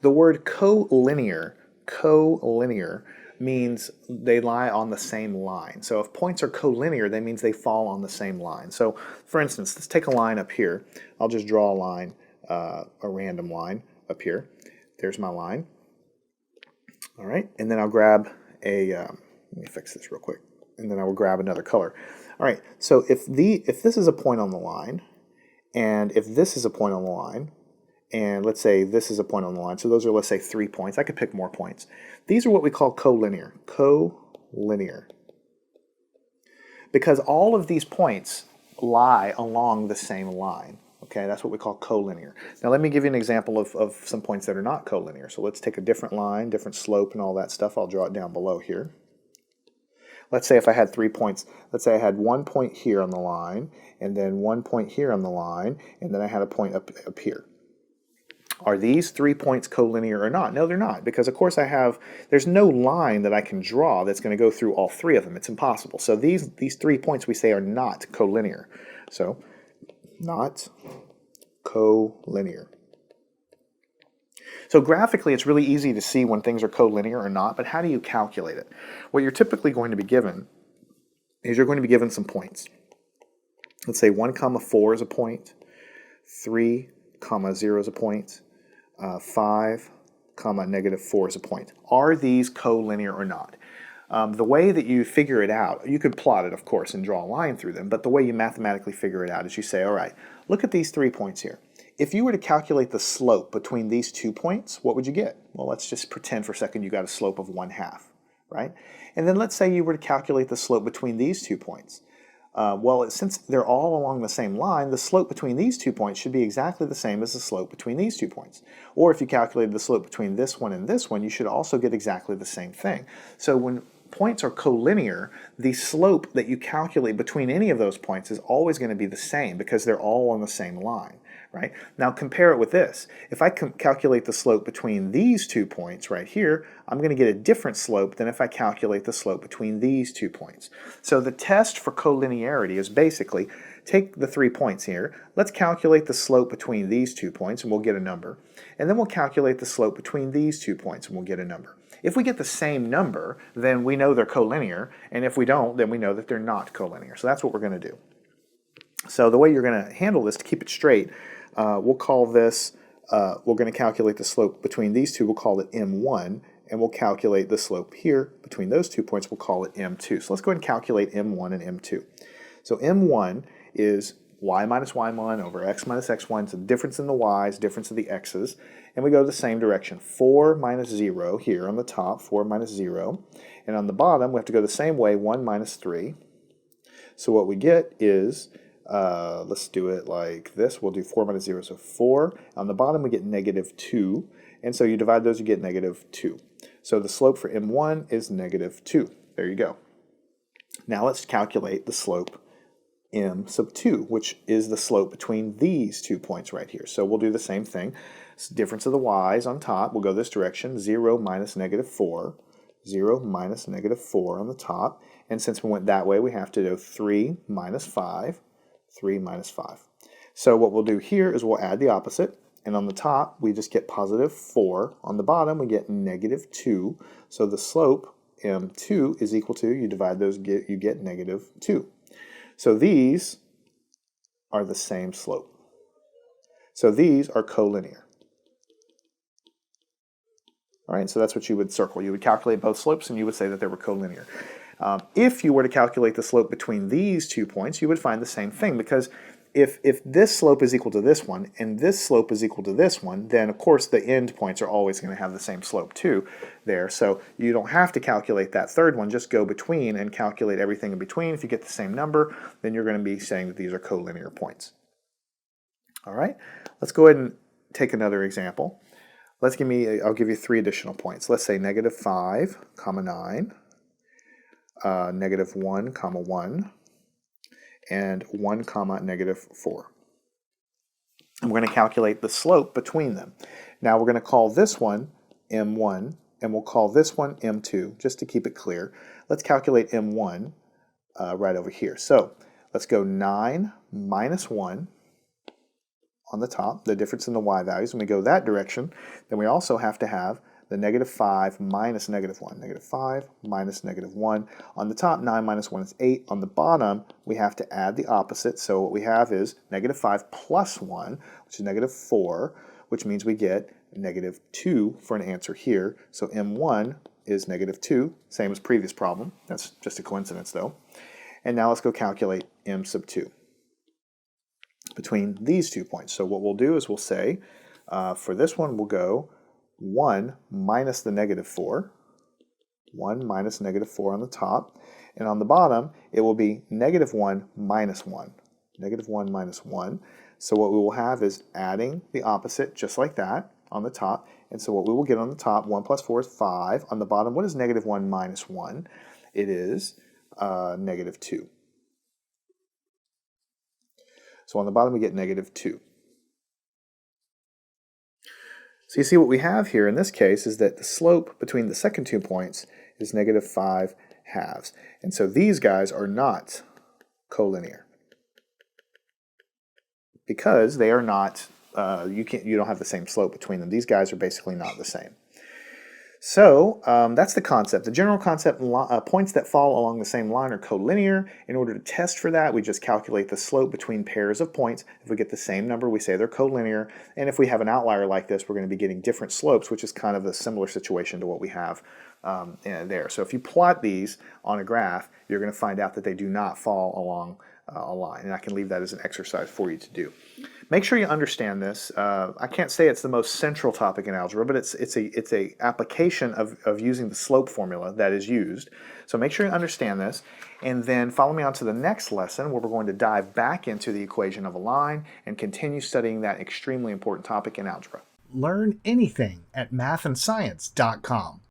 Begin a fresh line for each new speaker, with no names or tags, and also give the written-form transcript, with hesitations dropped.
The word collinear means they lie on the same line. So if points are collinear, that means they fall on the same line. So for instance, let's take a line up here. I'll just draw a line, a random line up here. There's my line. All right, and then I'll grab a, let me fix this real quick, and then I will grab another color. All right, so if this is a point on the line, and if this is a point on the line, and let's say this is a point on the line, so those are, let's say, 3 points. I could pick more points. These are what we call collinear. Collinear. Because all of these points lie along the same line. Okay, that's what we call collinear. Now let me give you an example of some points that are not collinear. So let's take a different line, different slope and all that stuff. I'll draw it down below here. Let's say if I had 3 points, let's say I had 1 point here on the line, and then 1 point here on the line, and then I had a point up here. Are these 3 points collinear or not? No, they're not, because of course there's no line that I can draw that's going to go through all 3 of them. It's impossible. So these 3 points we say are not collinear. So, not collinear. So graphically, it's really easy to see when things are collinear or not, but how do you calculate it? What you're typically going to be given is you're going to be given some points. Let's say 1, 4 is a point, 3, 0 is a point, 5, negative 4 is a point. Are these collinear or not? The way that you figure it out, you could plot it, of course, and draw a line through them, but the way you mathematically figure it out is you say, all right, look at these 3 points here. If you were to calculate the slope between these 2 points, what would you get? Well, let's just pretend for a second you got a slope of 1/2, right? And then let's say you were to calculate the slope between these 2 points. Since they're all along the same line, the slope between these 2 points should be exactly the same as the slope between these 2 points. Or if you calculated the slope between this one and this one, you should also get exactly the same thing. So when points are collinear, the slope that you calculate between any of those points is always going to be the same because they're all on the same line, right? Now compare it with this. If I calculate the slope between these 2 points right here, I'm going to get a different slope than if I calculate the slope between these 2 points. So the test for collinearity is basically take the 3 points here, let's calculate the slope between these 2 points and we'll get a number. And then we'll calculate the slope between these 2 points and we'll get a number. If we get the same number, then we know they're collinear, and if we don't, then we know that they're not collinear. So that's what we're going to do. So the way you're going to handle this to keep it straight, we'll call this, we're going to calculate the slope between these two, we'll call it M1, and we'll calculate the slope here between those 2 points, we'll call it M2. So let's go ahead and calculate M1 and M2. So M1 is y minus y1 over x minus x1. It's a difference in the y's, difference in the x's. And we go the same direction. 4 minus 0 here on the top, 4 minus 0. And on the bottom, we have to go the same way, 1 minus 3. So what we get is, let's do it like this. We'll do 4 minus 0, so 4. On the bottom, we get negative 2. And so you divide those, you get negative 2. So the slope for M1 is negative 2. There you go. Now let's calculate the slope M sub 2, which is the slope between these 2 points right here. So we'll do the same thing. Difference of the y's on top, we'll go this direction, 0 minus negative 4, 0 minus negative 4 on the top. And since we went that way, we have to do 3 minus 5, 3 minus 5. So what we'll do here is we'll add the opposite. And on the top, we just get positive 4. On the bottom, we get negative 2. So the slope, M2, is equal to, you divide those, you get negative 2. So these are the same slope. So these are collinear. All right, so that's what you would circle. You would calculate both slopes and you would say that they were collinear. If you were to calculate the slope between these 2 points, you would find the same thing, because if this slope is equal to this one and this slope is equal to this one, then of course the end points are always going to have the same slope too there. So you don't have to calculate that third one, just go between and calculate everything in between. If you get the same number, then you're going to be saying that these are collinear points. All right, let's go ahead and take another example. I'll give you 3 additional points. Let's say negative 5, 9, negative 1, 1, and 1, negative 4. And we're going to calculate the slope between them. Now we're going to call this one M1, and we'll call this one M2, just to keep it clear. Let's calculate M1 right over here. So let's go 9 minus 1 on the top, the difference in the y values. When we go that direction, then we also have to have the -5 minus -1. -5 minus -1. On the top, 9 minus 1 is 8. On the bottom, we have to add the opposite. So what we have is -5 plus 1, which is -4, which means we get -2 for an answer here. So M1 is -2, same as previous problem. That's just a coincidence though. And now let's go calculate M sub 2 between these 2 points. So what we'll do is we'll say, for this one, we'll go 1 minus the -4, 1 minus -4 on the top, and on the bottom, it will be -1 minus 1, -1 minus 1. So what we will have is adding the opposite, just like that, on the top, and so what we will get on the top, 1 plus 4 is 5. On the bottom, what is -1 minus 1? It is -2. So on the bottom, we get -2. So you see what we have here in this case is that the slope between the second 2 points is -5 halves. And so these guys are not collinear because they are not, you don't have the same slope between them. These guys are basically not the same. So that's the concept. The general concept, points that fall along the same line are collinear. In order to test for that, we just calculate the slope between pairs of points. If we get the same number, we say they're collinear. And if we have an outlier like this, we're going to be getting different slopes, which is kind of a similar situation to what we have there. So if you plot these on a graph, you're going to find out that they do not fall along a line. And I can leave that as an exercise for you to do. Make sure you understand this. I can't say it's the most central topic in algebra, but it's a application of using the slope formula that is used. So make sure you understand this, and then follow me on to the next lesson where we're going to dive back into the equation of a line and continue studying that extremely important topic in algebra.
Learn anything at mathandscience.com.